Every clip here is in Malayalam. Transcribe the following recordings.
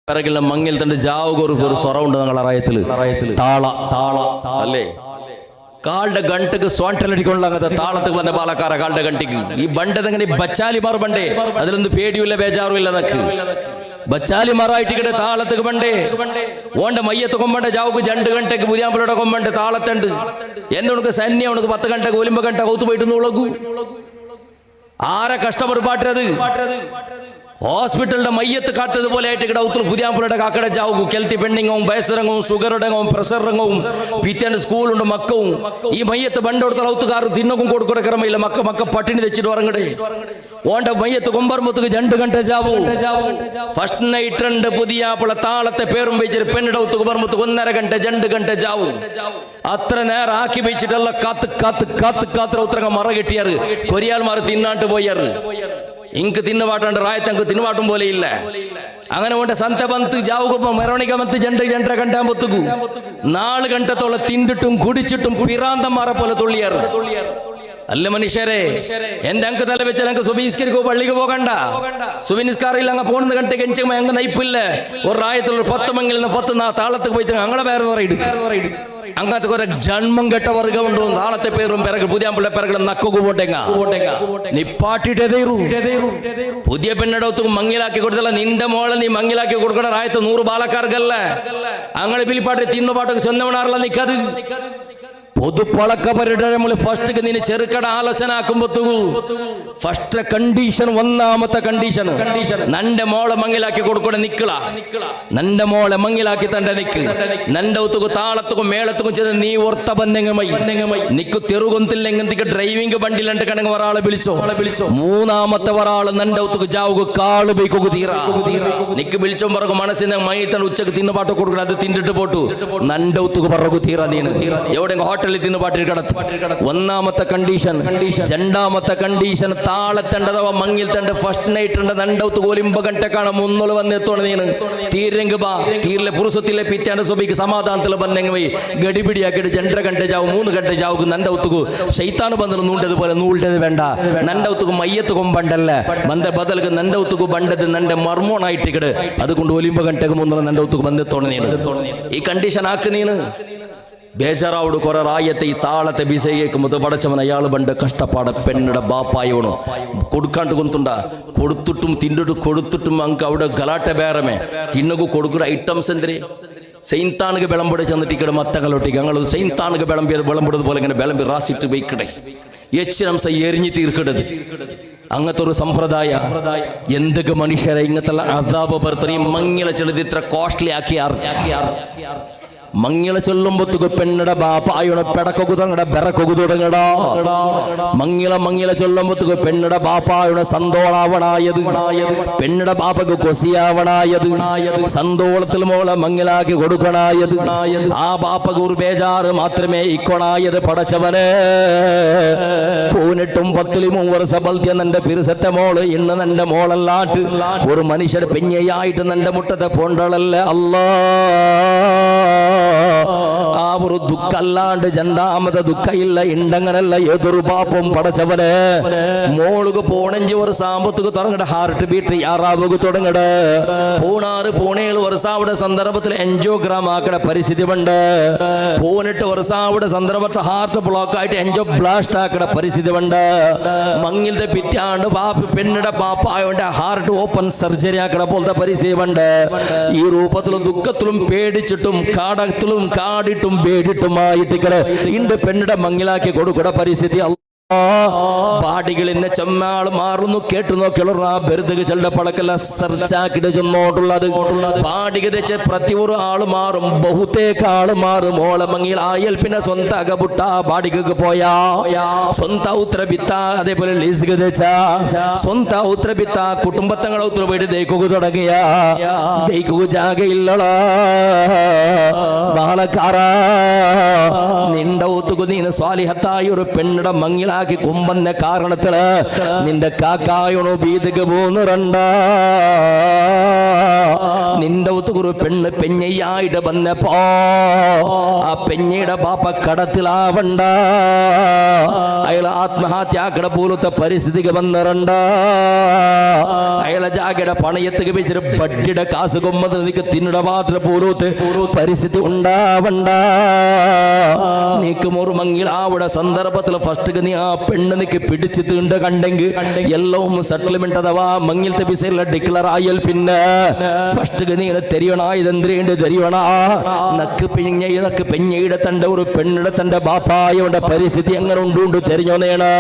പിറകിലെ മങ്ങിൽ തന്റെ ജാവുകൊരു സ്വറമുണ്ട് ഞങ്ങളെ റയത്തില് താള താള അല്ലേ കാളുടെ ഗണ്ടക്ക് സ്വാണ്ടലടിക്കൊള്ള അങ്ങനത്തെ താളത്ത് വന്ന പാലക്കാര കാളുടെ ഗണ്ടിക്ക് ഈ ബണ്ടെങ്ങനെ ബച്ചാലിമാർ ബണ്ടേ അതിലൊന്നും പേടിയില്ല ബേജാറും ഇല്ല നക്ക് ബച്ചാലിമാറായിട്ട് താളത്ത് ബണ്ടേ ഓണ്ട മയ്യത്ത് കൊമ്പണ്ട ജാവുക്ക് 2 ഗಂಟೆക്ക് പുതിയാമ്പളുടെ കൊമ്പണ്ട് താളത്തുണ്ട് എന്നോട് സന്യ ഉണക്ക് 10 ഗಂಟೆക്ക് ഒലിമ്പ ഗಂಟೆ കൗത്ത് പോയിട്ട് ഉളകൂ ആരെ കഷ്ടപ്പെട്ട് പാട്ടത് ഹോസ്പിറ്റലിന്റെ മയ്യത്ത് കാട്ടതുപോലെ ആയിട്ട് ഇവിടെ ഔത്തുൽ പുതിയാമ്പളുടെ കാക്കട ജാവും കെൽത്തി പെണ്ണിങ്ങവും ബയസരങ്ങവും ഷുഗറുടങ്ങവും പ്രഷറിങ്ങവും പിറ്റേന്റെ സ്കൂളുണ്ട് മക്കവും ഈ മയ്യത്ത് ബണ്ടോടുത്ത ഔത്തുകാർ തിന്നക്കും കൊടുക്കുന്ന ക്രമയില്ല മക്ക പട്ടിണി വെച്ചിട്ട് ഉറങ്ങടേ ഓണ്ട മയ്യത്ത് കൊമ്പർമുത്തുക്ക് 2 ഗಂಟೆ ജാവും ഫസ്റ്റ് നൈറ്റ് 2 പുതിയാപ്പള താളത്തെ പേരും വെച്ചിട്ട് പെണ്ണിടെ ഔത്ത് കൊമ്പർമുത്തുക്ക് 1.5 ഗಂಟೆ 2 ഗಂಟೆ ജാവും അത്ര നേരം ആക്കി വെച്ചിട്ടല്ല കാത്ത് ഉത്തരങ്ങ മറ കെട്ടിയാറ് കൊരിയാൽമാർ തിന്നാണ്ട് പോയാറ് ഇങ്ക് തിന്നുപാട്ടുണ്ട് റായത്തങ്ക് തിന്നുപാട്ടും പോലെ ഇല്ല അങ്ങനെ കൊണ്ട് സന്ത ബന്ത് ജാവുക മെറവണിക ബന്ത് 2.5 ഗಂಟೆ ആകുമ്പോത്തുക്കു 4 ഗಂಟೆത്തോളം തിണ്ടിട്ടും കുടിച്ചിട്ടും പിറാന്തന്മാരെ പോലെ തുള്ളിയാറ് അല്ല മനുഷ്യരെ എന്റെ അങ്ക് തല വെച്ചാൽ അങ്ക് സുബിനിസ്കരിക്കോ പള്ളിക്ക് പോകണ്ട സുബിനിസ്കാറില്ല അങ്ങ് പോകുന്ന കണ്ടേ കെഞ്ചുമ്പോ അങ്ങ് നയിപ്പില്ല ഒരു റായത്തുള്ള 10 മംഗിൽ നിന്ന് 10 താളത്തേക്ക് പോയിട്ട് ഞങ്ങളെ പേരെന്ന് പറയും അങ്ങനത്തെ കുറെ ജന്മം കെട്ട വർഗമുണ്ടോ താളത്തെ പേരും പിറകെ പുതിയാമ്പുള്ള പിറകെ നക്കൊക്കെ പോട്ടെങ്ങ നിപ്പാട്ടിട്ടേ പുതിയ പെണ്ണിടത്തും മങ്ങിലാക്കി കൊടുത്തല്ല നിന്റെ മോളെ നീ മങ്ങിലാക്കി കൊടുക്കണ റായത്ത് 100 ബാലക്കാർക്കല്ല അങ്ങനെ പിലിപ്പാട്ട് തിന്നുപാട്ടൊക്കെ ചെന്നവണാറല്ല നിക്കത് പൊതുപ്പളക്ക പരിടരമുള്ള ഫസ്റ്റ് നിന്നെ ചെറുക്കട ആലോചന ആക്കുമ്പോ ഫസ്റ്റ് കണ്ടീഷൻ ഒന്നാമത്തെ കണ്ടീഷൻ നന്റെ മോളെ മങ്ങിലാക്കി കൊടുക്കൂടെ നിക്കള നന്റെ മോളെ മങ്ങിലാക്കി തന്റെ നിക്ക് നന്റെ ഒത്തുക്കും താളത്തുക്കും മേളത്തുക്കും ചെയ്ത് നീ ഓർത്ത ബന്ധങ്ങമൈ നിക്ക് തെറുകൊന്തില്ലെങ്കി ഡ്രൈവിംഗ് വണ്ടിയിലുണ്ട് കണങ്ങ് ഒരാളെ വിളിച്ചോ മൂന്നാമത്തെ ഒരാള് നന്റെ ഒത്തുക്ക് ജാവുക കാള് ബൈക്കൊക്കെ തീരാ നിക്ക് വിളിച്ചോ പറക്കും മനസ്സിനെ മൈത്തൻ ഉച്ചക്ക് തിന്നുപാട്ട് കൊടുക്കണം അത് തിന്നിട്ട് പോട്ടു നന്റെ ഒത്തുക്ക് പറക്കു തീരാ നീന് എവിടെ ഹോട്ടലിൽ തിന്നു പാട്ടിൽ കിടത്ത് ഒന്നാമത്തെ കണ്ടീഷൻ രണ്ടാമത്തെ കണ്ടീഷൻ താളത്തേണ്ടതവ മങ്ങിൽ തണ്ട് ഫസ്റ്റ് നൈറ്റ് ഉണ്ട് നണ്ടൗത്ത് കോലിമ്പ ഗಂಟೆക്കാണ് മുന്നോള് വന്നെത്തോണ നീന് തീരെങ്ക് ബാ തീരിലെ പുരുഷത്തിലെ പിറ്റാന്റെ സ്വഭിക്ക് സമാധാനത്തിൽ ബന്ധങ്ങ് പോയി ഗടിപിടിയാക്കിയിട്ട് 2.5 ഗಂಟೆ ജാവും 3 ഗಂಟೆ ജാവുക്ക് നണ്ടൗത്തുക്ക് ശൈത്താന് ബന്ധം നൂണ്ടതുപോലെ നൂണ്ടത് വേണ്ട നണ്ടൗത്തുക്ക് മയ്യത്ത് കൊമ്പണ്ടല്ല ബന്ധ ബദൽക്ക് നണ്ടൗത്തുക്ക് ബണ്ടത് നന്റെ മർമോണായിട്ടിക്കട് അതുകൊണ്ട് ഒലിമ്പ ഗಂಟೆക്ക് മുന്നോള് നണ്ടൗത്തുക്ക് ബന്ധത്തോണ നീന് ഈ കണ്ടീഷൻ ആക്ക് നീന് ബേജാറാവോട് കുറെ റായത്തെ ഈ താളത്തെ ബിസയ്യേക്കുമ്പോൾ പടച്ചവൻ അയാൾ പണ്ട് കഷ്ടപ്പാട് പെണ്ണിടെ ബാപ്പായോണു കൊടുക്കാണ്ട് കൊന്തുണ്ട കൊടുത്തിട്ടും തിന്നിട്ട് കൊടുത്തിട്ടും അങ്ക് അവിടെ ഗലാട്ട ബേറമേ തിന്നകു കൊടുക്കുന്ന ഐറ്റംസ് എന്തിന് സെയിൻതാണുക വിളമ്പടി ചെന്നിട്ട് ഇവിടെ മത്തകളൊട്ടിക്ക് ഞങ്ങൾ സെയിൻതാണുക വിളമ്പത് പോലെ ഇങ്ങനെ വിളമ്പി റാസിട്ട് വയ്ക്കടേ എച്ചിനംസ എരിഞ്ഞു തീർക്കിടത് അങ്ങനത്തെ ഒരു സമ്പ്രദായ എന്തൊക്കെ മനുഷ്യരെ ഇങ്ങനത്തെ അതാപ ബർത്തറിയും മങ്ങില ചെറുത് ഇത്ര കോസ്റ്റ്ലി ആക്കിയാർ മങ്ങിള ചൊല്ലുമ്പോ പെണ്ണിടെ ബാപ്പായുടെ പെടക്കൊക്കു തുടങ്ങട ബെറക്കൊക്കു തുടങ്ങടാ മങ്ങിള ചൊല്ലുമ്പോ പെണ്ണിടെ ബാപ്പായുടെ സന്തോളാവണായത് പെണ്ണിടെ ബാപ്പക്ക് കൊസിയാവണായത് സന്തോളത്തിൽ മോളെ മങ്ങിലാക്കി കൊടുക്കണായത് ആ ബാപ്പക്ക് ഒരു ബേജാറ് മാത്രമേ ഇക്കൊണായത് പടച്ചവനെ 18 വർഷം ബൽത്യ നന്റെ പിരുസത്തെ മോള് ഇന്ന് നന്റെ മോളല്ലാട്ട് ഒരു മനുഷ്യർ പെഞ്ഞയായിട്ട് നന്റെ മുട്ടത്തെ പോണ്ടളല്ലേ അല്ലാ ആ ഒരു ദുഃഖല്ലാണ്ട് രണ്ടാമത്തെ ദുഃഖയില്ല ഇണ്ടങ്ങനല്ല ഏതൊരു പാപം പടച്ചവനെ മോളുക്ക് 15 വർഷം ആകുമ്പോഴത്തേക്ക് തുടങ്ങട ഹാർട്ട് ബീറ്റ് യാറാവുക തുടങ്ങട 17 വർഷം അവിടെ സന്ദർഭത്തിൽ എൻജിയോഗ്രാം ആക്കട പരിസ്ഥിതി ഉണ്ട് 18 വർഷം അവിടെ സന്ദർഭത്തിൽ ഹാർട്ട് ബ്ലോക്ക് ആയിട്ട് എൻജിയോ ബ്ലാസ്റ്റ് ആക്കട പരിസ്ഥിതി ഉണ്ട് മങ്ങിലത്തെ പിറ്റാണ്ട് പെണ്ണിടെ പാപ്പായോണ്ട് ഹാർട്ട് ഓപ്പൺ സർജറി ആക്കട പോലത്തെ പരിസ്ഥിതി ഉണ്ട് ഈ രൂപത്തിലും ദുഃഖത്തിലും പേടിച്ചിട്ടും കാടത്തിലും കാടിട്ടും പേടിട്ടുമായിട്ട് ഇണ്ട് പെണ്ണിടെ മങ്ങിലാക്കി കൊടുക്കട പരിസ്ഥിതി പാടികൾ ഇന്നെ ചെമ്മാൾ മാറുന്നു കേട്ടു നോക്കിയുള്ള ബെരുതുക ചെണ്ട പളക്കല്ല സർച്ചാക്കിട്ട് ചെന്നോട്ടുള്ളത് പാടിക തെച്ച് പ്രതി ഒരു ആള് മാറും ബഹുത്തേക്ക് ആള് മാറും ഓളെ മങ്ങിൽ ആയൽ പിന്നെ സ്വന്ത അകപുട്ട പാടികക്ക് പോയാ സ്വന്ത ഉത്തരബിത്ത അതേപോലെ ലീസുക തെച്ച സ്വന്ത ഉത്തരബിത്ത കുടുംബത്തങ്ങളെ ഉത്തര പോയിട്ട് ദൈക്കുക തുടങ്ങിയ ദൈക്കുക ജാഗയില്ലടാ ബാലക്കാര നിന്റെ ഒത്തുകു നീന് സ്വാലിഹത്തായ ഒരു പെണ്ണിടെ മങ്ങില മങ്ങിലാക്കി കൊമ്പന്ന കാരണത്തില് നിന്റെ കാക്കായോണോ ബീതിക്ക് പോന്നുറണ്ട നിന്റെ ഒത്തുകുറു പെണ്ണ് പെഞ്ഞയായിട്ട് വന്നപ്പോ ആ പെഞ്ഞയുടെ ബാപ്പ കടത്തിലാവണ്ട അയാൾ ആത്മഹത്യാക്കട പോലത്തെ പരിസ്ഥിതിക്ക് വന്നിറണ്ട അയാളെ ജാഗയുടെ പണയത്തുക വെച്ചിട്ട് ബഡ്ഡിയുടെ കാസ് കൊമ്പത്ത് നിനക്ക് തിന്നിട മാത്രം പോലത്തെ പരിസ്ഥിതി ഉണ്ടാവണ്ട നീക്ക് മുറുമങ്ങിൽ അവിടെ സന്ദർഭത്തിൽ ഫസ്റ്റ് നീ ആ പെണ്ണ് നിക്ക് പിടിച്ചു തീണ്ട കണ്ടെങ്കിൽ എല്ലാം സെറ്റിൽമെന്റ് അഥവാ മങ്ങിലത്തെ വിസയിലെ ഡിക്ലർ ആയാൽ പിന്നെ ഫസ്റ്റ് നീ തെരിയണ ഇതെന്തിരേണ്ട തെരിയണ നക്ക് പെഞ്ഞയുടെ തന്റെ ഒരു പെണ്ണിടെ തന്റെ ബാപ്പായുടെ പരിസ്ഥിതി എങ്ങനെ ഉണ്ടുണ്ട് തെരിഞ്ഞോന്നേണ്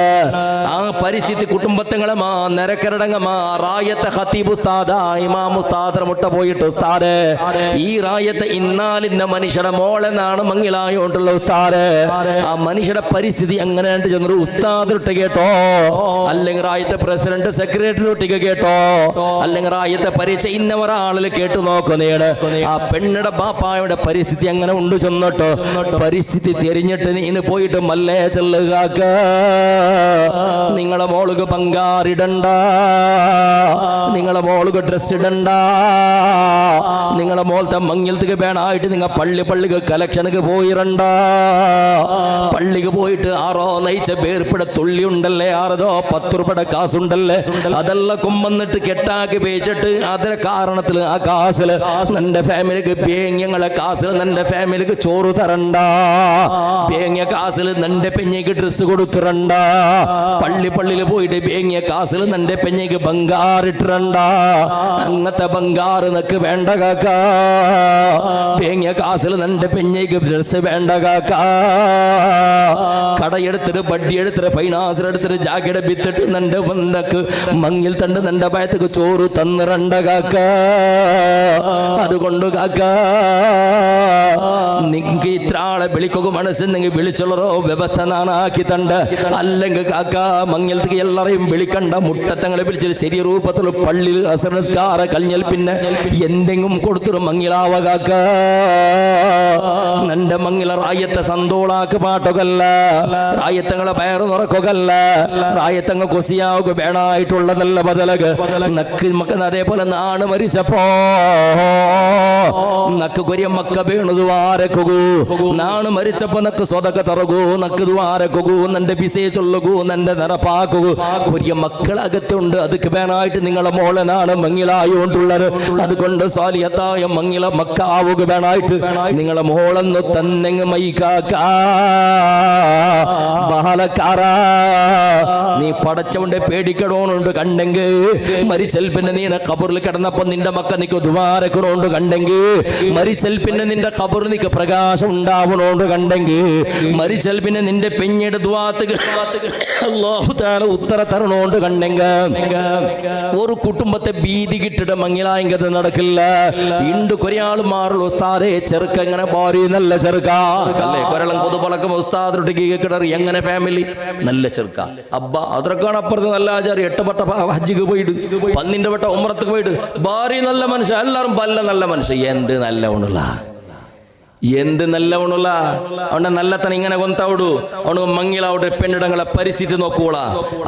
ആ പരിസ്ഥിതി കുടുംബത്തങ്ങളമാ നിരക്കരടങ്ങമാ റായത്തെ ഖതീബ് ഉസ്താദ ഇമാം ഉസ്താദ് മുട്ട പോയിട്ട് ഉസ്താദ് ഈ റായത്തെ ഇന്നാലിന്ന മനുഷ്യയുടെ മോളെന്നാണ് മങ്ങിലായോണ്ടുള്ള ഉസ്താദ് ആ മനുഷ്യയുടെ പരിസ്ഥിതി എങ്ങനെ ചെന്നൊരു ഉസ്താദിട്ട് കേട്ടോ അല്ലെങ്കിൽ റായത്തെ പ്രസിഡന്റ് സെക്രട്ടറി ഒട്ടിക്ക് കേട്ടോ അല്ലെങ്കിൽ റായത്തെ പരിചയ ഇന്നവരാളിൽ കേട്ടു നോക്കുന്നേണ് ആ പെണ്ണിടെ ബാപ്പായുടെ പരിസ്ഥിതി എങ്ങനെ ഉണ്ട് ചെന്നിട്ടോ പരിസ്ഥിതി തിരിഞ്ഞിട്ട് നീ പോയിട്ട് മല്ലേ ചെല്ലുകാക്ക നിങ്ങളെ മോളുക്ക് പങ്കാറിടണ്ട നിങ്ങളെ മോളുക്ക് ഡ്രസ് ഇടണ്ട നിങ്ങളെ മോളത്തെ മങ്ങിലത്തേക്ക് വേണമായിട്ട് നിങ്ങൾ പള്ളിക്ക് കലക്ഷനക്ക് പോയിരണ്ട പള്ളിക്ക് പോയിട്ട് ആറോ നയിച്ച പേർപ്പിട തുള്ളി ഉണ്ടല്ലേ 6 10 രൂപയുടെ കാസുണ്ടല്ലേ അതെല്ലാം കൊമ്പന്നിട്ട് കെട്ടാക്കി പേച്ചിട്ട് അതിന്റെ കാരണത്തിൽ ആ കാസില് നിന്റെ ഫാമിലിക്ക് ബേങ്ങങ്ങളെ കാസിൽ നിന്റെ ഫാമിലിക്ക് ചോറ് തരണ്ട ബേങ്ങിയ കാസിൽ നിന്റെ പെഞ്ഞയ്ക്ക് ഡ്രസ് കൊടുത്തിരണ്ട പള്ളിയിൽ പോയിട്ട് ബേങ്ങിയ കാസിൽ നിന്റെ പെഞ്ഞയ്ക്ക് ബംഗാറിട്ടിരണ്ട അങ്ങനത്തെ ബംഗാറ് നിനക്ക് വേണ്ട കാക്ക ബേങ്ങിയ കാസിൽ നിന്റെ പെഞ്ഞയ്ക്ക് ഡ്രസ് വേണ്ട കാക്ക കടയെടുത്തിട്ട് ബഡ്ഡി എടുത്തിട്ട് ഫൈനാൻസിലെടുത്തിട്ട് ജാക്കറ്റ് വിത്തിട്ട് നിന്റെ ബന്ധക്ക് മങ്ങിൽ തണ്ട് നിന്റെ ഭയത്തേക്ക് ചോറ് തന്നിരണ്ട കാക്ക അതുകൊണ്ട് കാക്ക നിങ്ങക്ക് ഇത്ര ആളെ വിളിക്കുക മനസ്സെന്നെങ്കിൽ വിളിച്ചുള്ളറോ വ്യവസ്ഥ നാനാക്കി തണ്ട് അല്ലെങ്കിൽ കാക്ക മങ്ങിലത്തേക്ക് എല്ലാരെയും വിളിക്കണ്ട മുട്ടത്തങ്ങളെ വിളിച്ചിട്ട് ശരി രൂപത്തിൽ പള്ളിയിൽ അസംസ്കാര കഴിഞ്ഞാൽ പിന്നെ എന്തെങ്കിലും കൊടുത്തൊരു മങ്ങിലാവ കാക്ക നിന്റെ മങ്ങില റായത്തെ സന്തോളാക്ക് പാട്ടുകല്ല റായത്തങ്ങളെ പയറ് തുറക്കുകല്ല റായത്തങ്ങൾ കൊസിയാവുക വേണമായിട്ടുള്ളതല്ല ബദലക് നക്ക് മക്ക അതേപോലെ നാണ് മരിച്ചപ്പോ നക്ക് കൊരിയ മക്ക വീണു ദ്വാരക്കൂ നാണ് മരിച്ചപ്പോ നക്ക് സ്വതക്ക തറകൂ നക്ക് ദ്വാരക്കൂ നിന്റെ ബിസയെ ചൊല്ലുകൂ നിന്റെ നിറപ്പാക്കൂ കൊരിയ മക്കളകത്തുണ്ട് അതൊക്കെ വേണമായിട്ട് നിങ്ങളെ മോളെ നാണ് മങ്ങിലായോണ്ടുള്ളത് അതുകൊണ്ട് സ്വാലിയത്തായ മങ്ങില മക്കാവുക വേണമായിട്ട് നിങ്ങളെ മോളെന്ന് തന്നെങ്ങ് മൈക്കാക്ക ബഹളക്കാരാ നീ പടച്ചവന്റെ പേടിക്കണോണ്ട് കണ്ടെങ്കിൽ മരിച്ചൽ പിന്നെ നീ ഖബറിൽ കിടന്നപ്പോ നിന്റെ മക്ക നിക്ക് ദ്വാരക്കണോണ്ട് കണ്ടെങ്കിൽ മരിച്ചൽ പിന്നെ നിന്റെ ഖബറിൽ നിക്ക് പ്രകാശം ഉണ്ടാവണോണ്ട് കണ്ടെങ്കിൽ മരിച്ചൽ പിന്നെ നിന്റെ പെഞ്ഞയുടെ ദ്വാരക്ക് അല്ലാഹു തആല ഉത്തര തരണോണ്ട് കണ്ടെങ്കിൽ ഒരു കുടുംബത്തെ ഭീതി കിട്ടിട്ട് മങ്ങിലായെങ്കിൽ നടക്കില്ല ഇണ്ട് കൊറയാൾ മാറുള്ള ഉസ്താദേ ചെറുക്ക എങ്ങനെ ഭാര്യ നല്ല ചെറുക്ക അല്ലേ കൊരളം പൊതുപളക്കം ഉസ്താദ് കിടറി എങ്ങനെ ഫാമിലി നല്ല ചെറുക്ക അബ്ബ അതൊക്കെയാണ് അപ്പുറത്ത് നല്ല ആചാരം 8 വട്ട ഹജ്ജിക്ക് പോയിട്ട് 12 വട്ട ഉംറക്ക് പോയിട്ട് ഭാര്യ നല്ല മനുഷ്യ എല്ലാവരും പല്ല നല്ല മനുഷ്യ എന്ത് നല്ല ഉണുള്ള എന്ത് നല്ലവണുള്ള അവന്റെ നല്ലത്തന ഇങ്ങനെ കൊന്തവിടു അവനക്ക് മങ്ങിലാവട്ടെ പെണ്ണിടങ്ങളെ പരിസ്ഥിതി നോക്കൂള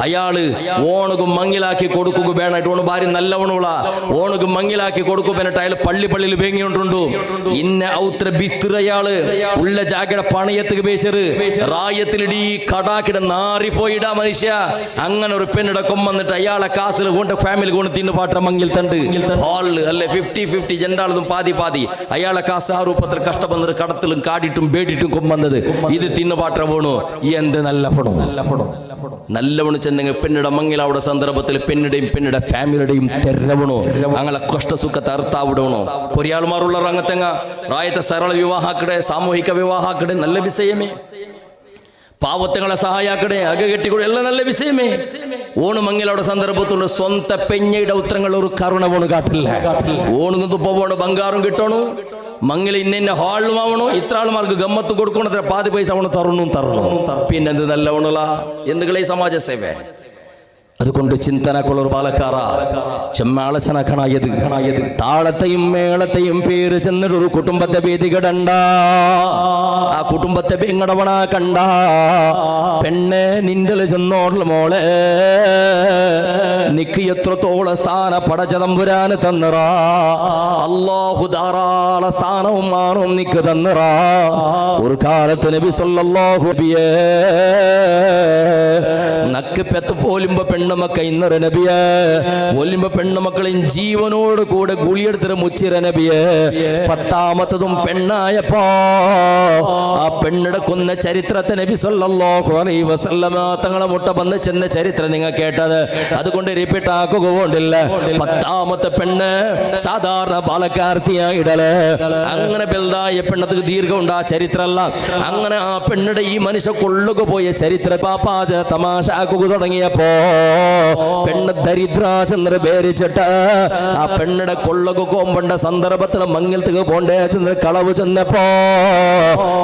അയാള് ഓണക്ക് മങ്ങിലാക്കി കൊടുക്കുക വേണമായിട്ട് ഓണ് ഭാര്യ നല്ലവണുള്ള ഓണക്ക് മങ്ങിലാക്കി കൊടുക്കുക വേണ്ടിട്ട് അയാൾ പള്ളിയിൽ വേങ്ങിയോണ്ടുണ്ടു ഇന്ന ഔത്ര ബിത്തുറ അയാള് ഉള്ള ജാഗയുടെ പണയത്തുക്ക് പേശറ് റായത്തിലിടി കടാക്കിട നാറിപ്പോയിടാ മനുഷ്യ അങ്ങനെ ഒരു പെണ്ണിട കൊമ്പന്നിട്ട് അയാളെ കാസിൽ കൊണ്ട് ഫാമിലി കൊണ്ട് തിന്നു പാട്ട മങ്ങിൽ തണ്ട് ഹാളില് അല്ലെ 50-50 ജണ്ടാളതും പാതി അയാളെ കാസ് ആ രൂപത്തിൽ കഷ്ടപ്പെടുന്ന കടത്തിലും കാടിട്ടും പേടിട്ടും കൊമ്പന്നത് ഇത് തിന്നുപാട്ട വീണു എന്ത് നല്ല പണം നല്ലവണ്ണം ചെന്നെങ്കിൽ പെണ്ണിടെ മങ്ങിൽ അവിടെ സന്ദർഭത്തിൽ പെണ്ണിടെയും പെണ്ണിടെ ഫാമിലിയുടെയും തെരവണോ അങ്ങനെ കഷ്ടസുഖത്തെ അർത്ഥാവിടണോ കൊറിയാൾമാരുള്ള രംഗത്തെങ്ങ റായത്തെ സരള വിവാഹാക്കടെ സാമൂഹിക വിവാഹാക്കടെ നല്ല വിഷയമേ പാവത്തങ്ങളെ സഹായാക്കടെ അക കെട്ടിക്കൂടെ എല്ലാം നല്ല വിഷയമേ ഓണ് മങ്ങിലവിടെ സന്ദർഭത്തുള്ള സ്വന്ത പെഞ്ഞയുടെ ഉത്തരങ്ങൾ ഒരു കരുണ പോണ് കാട്ടില്ല ഓണുങ്ങ് തുപ്പ പോണ് ബംഗാറും കിട്ടണു മങ്ങിൽ ഇന്ന ഹാളും ആവണോ ഇത്ര ആൾമാർക്ക് ഗമ്മത്ത് കൊടുക്കണത്ര പാതി പൈസ അവണ് തരണു പിന്നെന്ത് നല്ലവണുള്ള എന്തുകളെ സമാജ സേവ അതുകൊണ്ട് ചിന്തനക്കുള്ളൊരു പാലക്കാറ ചെമ്മാളച്ചനക്കണായത് താളത്തെയും മേളത്തെയും പേര് ചെന്നിട്ടൊരു കുടുംബത്തെ ഭീതികിടണ്ട. ആ കുടുംബത്തെ പെങ്ങടവണ കണ്ട പെണ്ണെ നിന്റെ ചെന്നോടുള്ള മോളെ നിക്ക് എത്രത്തോളം സ്ഥാന പടച്ചതമ്പുരാന് തന്നിറ. അല്ലാഹു ധാരാള സ്ഥാനവും മാറും നിക്ക് തന്നിറ. ഒരു കാലത്ത് നബി സല്ലല്ലാഹു അലൈഹി നക്ക് പെത്ത് പോലുമ്പോ പെണ്ണുമക്ക ഇന്നറ നബിയെ പോലുമ്പോ പെണ്ണുമക്കളെയും ജീവനോട് കൂടെ ഗുളിയെടുത്തിട്ട് മുച്ചിര നബിയെ. 10ാമത്തതും പെണ്ണായപ്പോ ആ പെണ്ണിടെ കൊന്ന ചരിത്രത്തെ നബി സല്ലല്ലാഹു അലൈഹി വസല്ലമ തങ്ങളെ മുട്ട വന്ന് ചെന്ന ചരിത്രം നിങ്ങൾ കേട്ടത്. അതുകൊണ്ട് റിപ്പീറ്റ് ആക്കുക കൊണ്ടില്ല. 10ാമത്തെ പെണ്ണ് സാധാരണ പാലക്കാർത്തിയായിടല്. അങ്ങനെ ബൽദായ പെണ്ണത്തിന് ദീർഘമുണ്ട് ആ ചരിത്രമല്ല. അങ്ങനെ ആ പെണ്ണിടെ ഈ മനുഷ്യ കൊള്ളുക പോയ ചരിത്ര പാപ്പാജ തമാശ ആക്കുക തുടങ്ങിയപ്പോ പെണ്ണ് ദരിദ്രാചന്ദ്ര പേരിച്ചിട്ട് ആ പെണ്ണിടെ കൊള്ളുക കോമ്പണ്ട സന്ദർഭത്തിൽ മങ്ങലത്തേക്ക് പോണ്ടേ ചെന്ന് കളവ് ചെന്നപ്പോ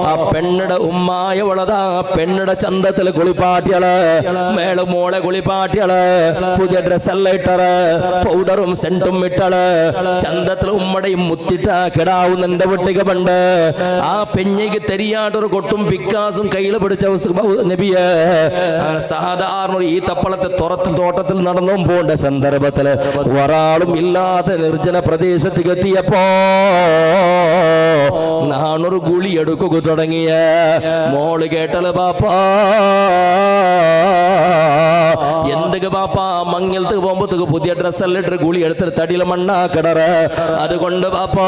ആ പെണ്ണിടെ ഉമ്മായവളതാ പെണ്ണിടെ ചന്തത്തില് കുളിപ്പാട്ടികള് മേള് മോളെ കുളിപ്പാട്ടികള് പുതിയ ഡ്രസ്സെല്ലാം ഇട്ടറ് പൗഡറും സെന്റും ഇട്ടള് ചന്തത്തിൽ ഉമ്മടയും മുത്തിട്ട കിടാവുന്നെന്റെ വീട്ടിക പണ്ട് ആ പെഞ്ഞയ്ക്ക് തെരിയാട്ടൊരു കൊട്ടും പിക്കാസും കയ്യിൽ പിടിച്ച നബിയെ. സാധാരണ ഈ തപ്പളത്തെ തോട്ടത്തിൽ നടന്നും പോണ്ട സന്ദർഭത്തില് ഒരാളും ഇല്ലാത്ത നിർജ്ജന പ്രദേശത്തേക്ക് എത്തിയപ്പോ നാണൊരു ഗുളി എടുക്കുക തുടങ്ങിയ മോള് കേട്ടല് പാപ്പാ എന്തൊക്കെ പാപ്പാ മങ്ങലത്തേക്ക് പോകുമ്പോഴത്തേക്ക് പുതിയ ഡ്രസ്സെല്ലാം ഇട്ട് ഗുളി എടുത്തിട്ട് തടിയിലെ മണ്ണാക്കിടറ്. അതുകൊണ്ട് പാപ്പാ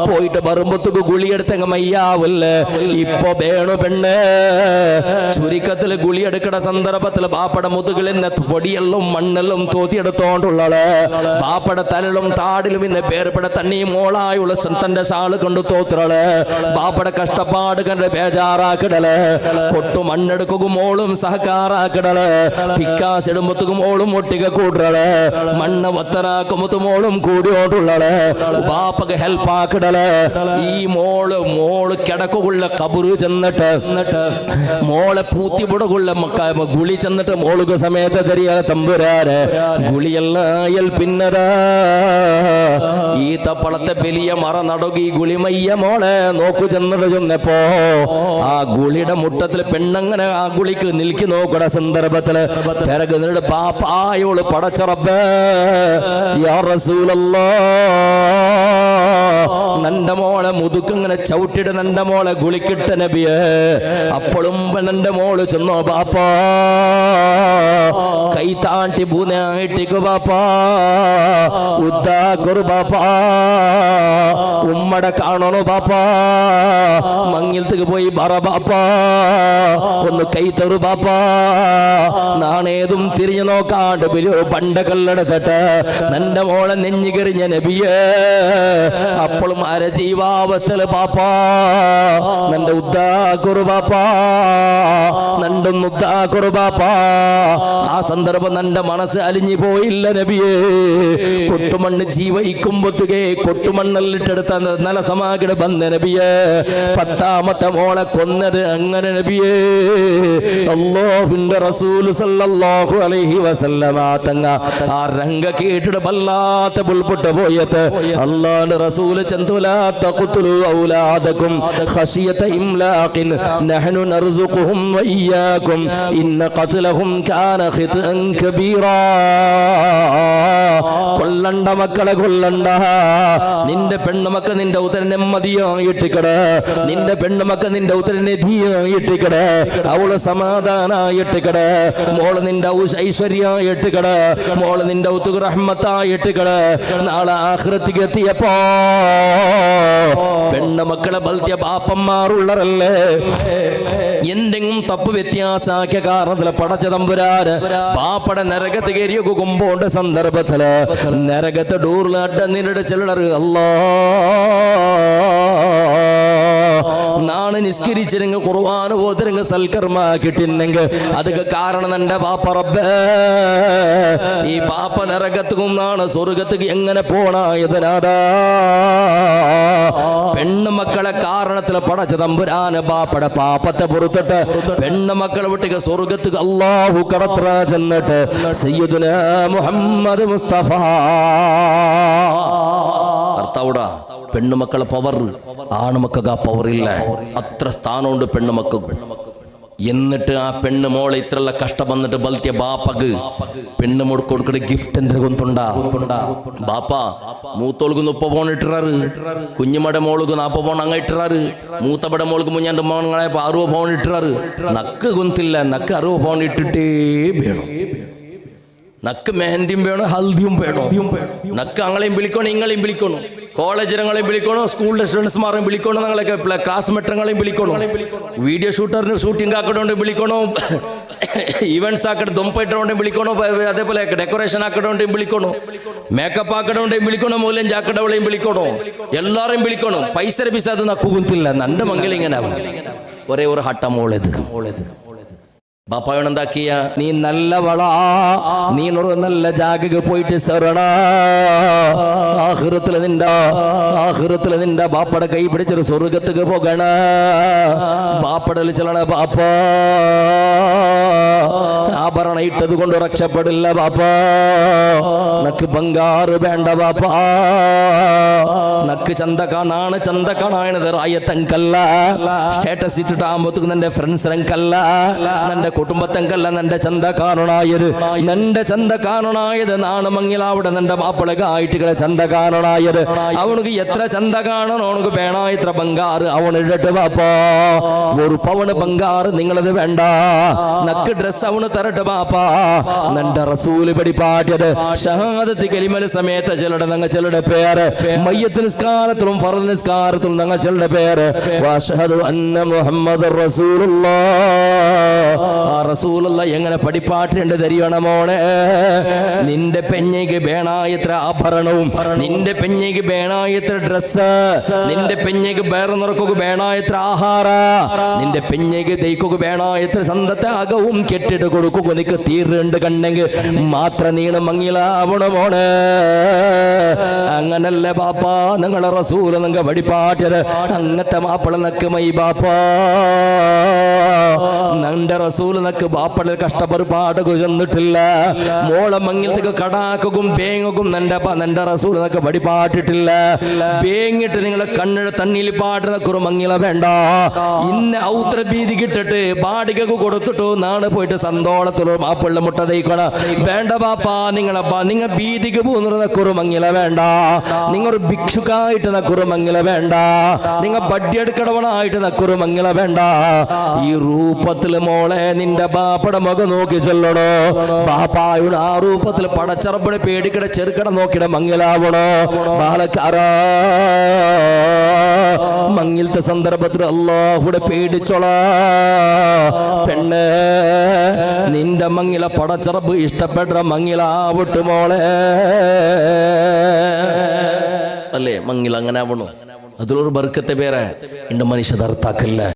പോയിട്ട് വരുമ്പോഴത്തേക്ക് ഗുളി എടുത്തങ്ങ് മയ്യാവില്ലേ. ഇപ്പൊ വേണു പെണ്ണ് ചുരുക്കത്തില് ഗുളി എടുക്കണ സന്ദർഭത്തില് ബാപ്പയുടെ മുതുകളിൽ നിന്ന് പൊടിയെല്ലാം മണ്ണെല്ലാം തോത്തിയെടുത്തോണ്ടുള്ളത് ബാപ്പയുടെ തലലും താടിലും ഇന്ന് പേർപ്പെടെ തണ്ണിയും മോളായുള്ള തന്റെ ഷാള് കൊണ്ട് തോത്തിറള് ബാപ്പയുടെ കഷ്ടപ്പാട് കണ്ട് ബേജാറാക്കിടല്. കൊട്ടു മണ്ണെടുക്കും മോളും സഹകാറാക്കിടല്. പിക്കാസ് ഇടുമ്പത്തുക്കും മോളും ഒട്ടിക കൂടല്. മണ്ണ് വത്തനാക്കുമ്പത്ത് മോളും കൂടിയോണ്ടുള്ളത് ബാപ്പക്ക് ഹെൽപ്പാക്കിടല്. ഈ മോള് കിടക്കുള്ള കബറ് ചെന്നിട്ട് മോളെ പൂത്തിപുടകുള്ള ഗുളി ചെന്നിട്ട് മോളുക സമയത്ത് തെരിയാതെ തമ്പുരാന് ഗുളിയല്ല പിന്നരാ ഈ തപ്പളത്തെ വലിയ മറ നടുകി ഗുളിമയ്യ മോളെ നോക്കു ചെന്നിട്ട് ചെന്നപ്പോ ആ ഗുളിയുടെ മുട്ടത്തിൽ പെണ്ണങ്ങനെ ആ ഗുളിക്ക് നിൽക്കി നോക്കണ സന്ദർഭത്തില് തിരകുന്നിട്ട് പാപ്പായോള് പടച്ചറബ് യാ റസൂലല്ലാഹ് നന്റെ മോളെ മുതുക്കങ്ങനെ ചവിട്ടിട്ട് നന്റെ മോളെ ഗുളിക്കിട്ട നബിയെ. അപ്പോഴും നന്റെ മോള് ചെന്നോ ബാപ്പാ കൈ താണ്ടി പൂനായിട്ടിക്കു ബാപ്പാ ഉദ്ദാക്കൊരു ബാപ്പാ ഉമ്മടെ കാണണോ ബാപ്പാ മങ്ങിലത്തേക്ക് പോയി പറ ബാപ്പാ ഒന്ന് കൈ തറു ബാപ്പാ. നാണേതും തിരിഞ്ഞു നോക്കാണ്ട് പണ്ട കല്ലെടുത്തിട്ട് നന്റെ മോളെ നെഞ്ഞുകറിഞ്ഞ നബിയെ. അപ്പോഴും അരജീവാവസ്ഥയില് പാപ്പാ നന്റെ ഉദ്ദാക്കൊരു ബാപ്പാ നണ്ടൊന്ന് ഉദ്ദാക്കൊരു ബാപ്പാ. ആ സന്ദർഭം നന്റെ മനസ്സ് അലിഞ്ഞു പോയില്ല നബിയെ. കൊട്ടുമണ്ണ് ജീവയിക്കുമ്പോത്തുകെ കൊട്ടുമണ്ണെല്ലിട്ടെടുത്ത നല്ല സമാഗിട ബന്ധ നബിയെ. 10ാമത്തെ മോളെ കൊന്നത് അങ്ങനെ നബിയെ. അല്ലാഹുവിന്റെ റസൂൽ സല്ലല്ലാഹു അലൈഹി വസല്ലമ തങ്ങ ആ രംഗ കേട്ടിട്ട് വല്ലാത്ത പുൽപുട്ട് പോയത് അല്ലാഹുവിന്റെ റസൂൽ ചന്തുലാ തഖ്തുലു ഔലാദകും ഖശിയത ഇംലാഖിൻ നഹ്നു നർസുഖുഹും വഇയ്യാകും ഇന്ന ഖത്ലഹും കാന ഖിതൻ കബീറാ. കൊല്ലണ്ട മക്കളെ കൊല്ലണ്ട. നിന്റെ പെണ്ണുമക്ക നിന്റെ ഉത്തര നെമ്മതിയായിട്ടിക്കട. നിന്റെ പെണ്ണുമക്ക നിന്റെ ഉത്തര നിധിയായിട്ടിക്കട. അവള് സമാധാനായിട്ടിക്കട. മോള് നിന്റെ ഐശ്വര്യായിട്ടിക്കട. മോള് നിന്റെ ഉത്തുക റഹ്മത്തായിട്ടിക്കട. നാളെ ആഖിറത്തിക്ക് എത്തിയപ്പോ പെണ്ണുമക്കളെ ബൽത്യ ബാപ്പന്മാരുള്ളവരല്ലേ. എന്തെങ്കിലും തപ്പ് വ്യത്യാസാക്കിയ കാരണത്തില് പടച്ച തമ്പുരാന് ബാപ്പടെ നരകത്ത് കയറിയൊക്കുമ്പോണ്ട് സന്ദർഭത്തില് നരകത്തെ ഡൂറിലട്ട നിന്നിട്ട് ചെല്ലണറ് അല്ലാ നാണ് നിസ്കരിച്ചിരുങ്ങ ഖുർആൻ ഓതിരുങ്ങ സൽക്കർമ്മ കിട്ടിന്നെങ്കിൽ അതൊക്കെ കാരണം എൻ്റെ പാപ്പ റബ്ബേ ഈ പാപ്പ നരകത്തും നാണ് സ്വർഗത്തേക്ക് എങ്ങനെ പോണായതനാദാ പെണ്ണ് മക്കളെ കാരണത്തിൽ പടച്ച തമ്പുരാന് ബാപ്പടെ പാപ്പത്തെ പുറത്തിട്ട് പെണ്ണ് മക്കളെ വിട്ടിക്ക് സ്വർഗത്തേക്ക് അല്ലാഹു കടത്ര ചെന്നിട്ട് സയ്യിദുനാ മുഹമ്മദ് മുസ്തഫ അർത്ഥവിടെ പെണ്ണുമക്കളെ പവർ ആണുമക്കൾക്ക് ആ പവറില്ല അത്ര സ്ഥാനമുണ്ട് പെണ്ണുമക്കൾക്ക് എന്നിട്ട് ആ പെണ്ണ് മോളെ ഇത്രയുള്ള കഷ്ടം വന്നിട്ട് ബൽത്തിയ ബാപ്പക്ക് പെണ്ണ് മോട് കൊടുക്കണ ഗിഫ്റ്റ് എന്തിനു കൊണ്ടുണ്ടാ ബാപ്പ മൂത്തോൾക്ക് 30 പൗൺ ഇട്ടാറ് കുഞ്ഞുമടെ മോൾക്ക് 40 പൗൺ അങ്ങ് ഇട്ടാറ് മൂത്തപ്പടെ മോൾക്ക് മുഞ്ഞാണ്ട് മോണങ്ങളെ 60 പൗൺ ഇട്ടാറ് നക്ക് കൊന്തില്ല നക്ക് 60 പൗൺ ഇട്ടിട്ടേ വേണം നക്ക് മെഹന്തിയും വേണം ഹൽദിയും വേണം നക്ക് അങ്ങളെയും വിളിക്കണം ഇങ്ങളെയും വിളിക്കണം കോളേജ് രംഗങ്ങളെയും വിളിക്കണം സ്കൂളിലെ സ്റ്റുഡൻസ്മാരെയും വിളിക്കണം ഞങ്ങളൊക്കെ ക്ലാസ് മെറ്റങ്ങളെയും വിളിക്കണം വീഡിയോ ഷൂട്ടറിന് ഷൂട്ടിംഗ് ആക്കണോണ്ട് വിളിക്കണം ഈവൻസ് ആക്കട്ടെ ദൊമ്പയിട്ടോണ്ടും വിളിക്കണോ അതേപോലെ ഡെക്കറേഷൻ ആക്കണോണ്ടും വിളിക്കണോ മേക്കപ്പ് ആക്കണോണ്ടും വിളിക്കണോ മൂലം ജാക്കടവളെയും വിളിക്കണോ എല്ലാവരെയും വിളിക്കണം പൈസ പിസ അത് നക്കുകുന്നില്ല നന്റെ മംഗല ഇങ്ങനെ ഒരേ ഒരു ഹട്ട മോളേത് ബാപ്പായോട് എന്താക്കിയ നീ നല്ലവളാ നീ ഒരു നല്ല ജാഗക്ക് പോയിട്ട് സെറണ ആഖിറത്തില് നിന്റെ ബാപ്പടെ കൈ പിടിച്ചൊരു സ്വർഗത്തേക്ക് പോകണ ബാപ്പടൽ ചെല്ലണ ബാപ്പ ആഭരണ ഇട്ടത് കൊണ്ട് രക്ഷപ്പെടില്ല ബാപ്പ നക്ക് ബംഗാറ് വേണ്ട ബാപ്പ നക്ക് ചന്തക്കാണാണ് ചന്തക്കാണായത് റായത്തങ്കല്ല സ്റ്റാറ്റസ് ഇട്ടിട്ട് ആകുമ്പോഴത്തേക്ക് നിന്റെ ഫ്രണ്ട്സിനങ്കല്ല നിന്റെ കുടുംബത്തങ്കല്ല നിന്റെ ചന്ത കാണണായത് നാണ് മങ്ങിലാവിടെ നിന്റെ മാപ്പിളക ആയിട്ടുകളെ ചന്ത കാണണായത് അവനക്ക് എത്ര ചന്ത കാണണം അവനക്ക് വേണ ഇത്ര ബംഗാറ് അവൻ ഇടട്ട് ബാപ്പാ ഒരു പവണ് ബംഗാറ് നിങ്ങളത് വേണ്ട നക്ക് ഡ്രസ് അവന് തരട്ടെ ബാപ്പാ നിന്റെ റസൂല് പടിപ്പാട്ടിയത് ഷഹാദത്ത് കലിമല സമയത്ത് ചിലരുടെ പേര് മയ്യത്ത് നിസ്കാരത്തിലും ഫർദ് നിസ്കാരത്തിലും ഞങ്ങൾ ചിലരുടെ പേര് വഅശ്ഹദു അന്ന മുഹമ്മദുർ റസൂലുള്ളാഹ് ആ റസൂലുള്ള എങ്ങനെ പടിപ്പാട്ടുണ്ട് തരികണ മോനെ നിന്റെ പെഞ്ഞയ്ക്ക് വേണായത്ര ആഭരണവും നിന്റെ പെഞ്ഞയ്ക്ക് വേണായത്ര ഡ്രസ് നിന്റെ പെഞ്ഞയ്ക്ക് വേറെ നിറക്കൊക്കെ വേണായത്ര ആഹാര നിന്റെ പെഞ്ഞയ്ക്ക് ദൈക്കൊക്കെ വേണായത്ര സ്വന്തത്തെ അകവും കെട്ടിട്ട് കൊടുക്കുക നിക്ക് തീരുണ്ട് കണ്ടെങ്കിൽ മാത്രം നീണം മങ്ങിലാവണ മോനെ അങ്ങനല്ല ബാപ്പാ നിങ്ങളെ റസൂല് നിങ്ങൾ വടിപ്പാട്ടത് അങ്ങത്തെ മാപ്പിള നക്ക് മൈ ബാപ്പാ നിന്റെ റസൂല് നക്ക് ബാപ്പടെ കഷ്ടപ്പെടുപാടൊക്കെ ചെന്നിട്ടില്ല മോളെ മങ്ങിലത്തേക്ക് കടാക്കും ബേങ്ങും നിന്റെ റസൂല് നക്ക് വടിപ്പാട്ടിട്ടില്ല ബേങ്ങിട്ട് നിങ്ങളെ കണ്ണിഴ തണ്ണിയിൽ പാടുന്ന കുറു മങ്ങില വേണ്ട ഇന്ന ഔത്ര ഭീതി കിട്ടിട്ട് ബാടികക്ക് കൊടുത്തിട്ടു നാളെ പോയിട്ട് സന്തോളത്തിലോ മാപ്പിള്ള മുട്ട തയ്ക്കണ വേണ്ട ബാപ്പാ നിങ്ങൾ ഭീതിക്ക് പോകുന്ന കുറു മങ്ങില വേണ്ട നിങ്ങൾ ഭിക്ഷുക്കായിട്ട് നക്കുറു മങ്ങില വേണ്ട നിങ്ങൾ ബഡ്ഡിയെടുക്കടവണായിട്ട് നക്കുറു മങ്ങില വേണ്ട ഈ രൂപത്തിൽ മോളെ നിന്റെ ബാപ്പയുടെ മുഖം നോക്കി ചെല്ലണോ ബാപ്പായുടെ ആ രൂപത്തിൽ പടച്ചറപ്പടെ പേടിക്കട ചെറുക്കട നോക്കിട മങ്ങിലാവണോ ബാലക്കാരാ മങ്ങിലത്തെ സന്ദർഭത്തിൽ അല്ലാഹുടെ പേടിച്ചോള പെണ്ണ് നിന്റെ മങ്ങില പടച്ചറപ്പ് ഇഷ്ടപ്പെട്ട മങ്ങിലാവട്ടെ മോളെ അല്ലേ മങ്ങിൽ അങ്ങനെ ആവണോ അതിലൊരു ബർക്കത്തെ പേരെ എന്റെ മനുഷ്യ അർത്ഥാക്കല്ല